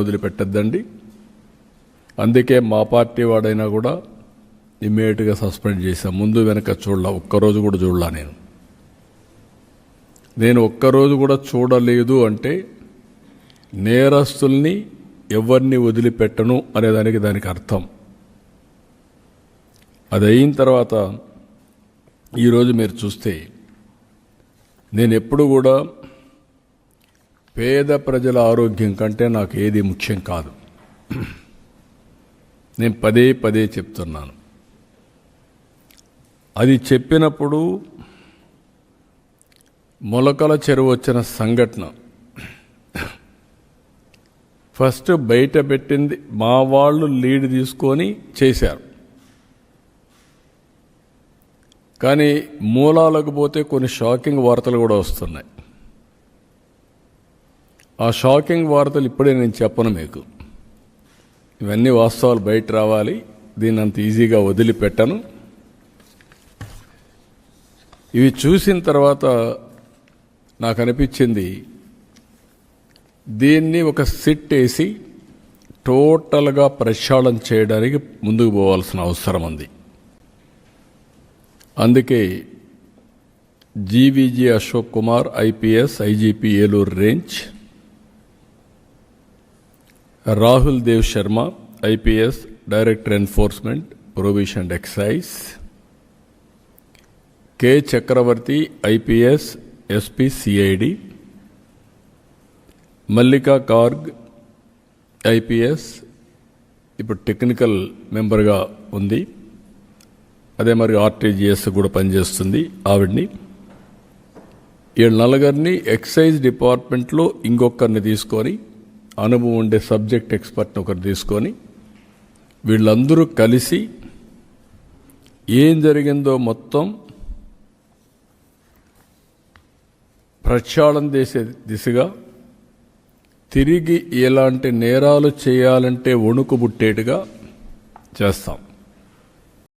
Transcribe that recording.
వదిలిపెట్టద్దండి. అందుకే మా పార్టీ వాడైనా కూడా ఇమ్మీడియట్గా సస్పెండ్ చేశాం. ముందు వెనక చూడలా, ఒక్కరోజు కూడా చూడలా. నేను ఒక్కరోజు కూడా చూడలేదు అంటే నేరస్తుల్ని ఎవరిని వదిలిపెట్టను అనేదానికి దానికి అర్థం. అది అయిన తర్వాత ఈరోజు మీరు చూస్తే నేను ఎప్పుడు కూడా పేద ప్రజల ఆరోగ్యం కంటే నాకు ఏది ముఖ్యం కాదు. నేను పదే పదే చెప్తున్నాను. అది చెప్పినప్పుడు మొలకల చెరువు వచ్చిన సంఘటన ఫస్ట్ బయట పెట్టింది మా వాళ్ళు లీడ్ తీసుకొని చేశారు. కానీ మూలాలకు పోతే కొన్ని షాకింగ్ వార్తలు కూడా వస్తున్నాయి. ఆ షాకింగ్ వార్తలు ఇప్పుడే నేను చెప్పను మీకు. ఇవన్నీ వాస్తవాలు బయట రావాలి. దీన్ని అంత ఈజీగా వదిలిపెట్టను. ఇవి చూసిన తర్వాత నాకు అనిపించింది, దీన్ని ఒక సిట్ వేసి టోటల్గా ప్రక్షాళన చేయడానికి ముందుకు పోవాల్సిన అవసరం ఉంది. అందుకే GVG Ashok Kumar IPS IGP Eluru range, Rahul Dev Sharma IPS director enforcement prohibition and excise, K Chakravarthi IPS SP CID, Mallika Garg IPS ఇప్పుడు టెక్నికల్ మెంబర్గా ఉంది, అదే మరి ఆర్టీజీఎస్ కూడా పనిచేస్తుంది ఆవిడ్ని. ఈ నలుగురిని ఎక్సైజ్ డిపార్ట్మెంట్లో ఇంకొకరిని తీసుకొని, అనుభవం ఉండే సబ్జెక్ట్ ఎక్స్పర్ట్ని ఒకరు తీసుకొని, వీళ్ళందరూ కలిసి ఏం జరిగిందో మొత్తం ప్రక్షాళన చేసే దిశగా, తిరిగి ఎలాంటి నేరాలు చేయాలంటే వణుకు పుట్టేట్టుగా చేస్తాం.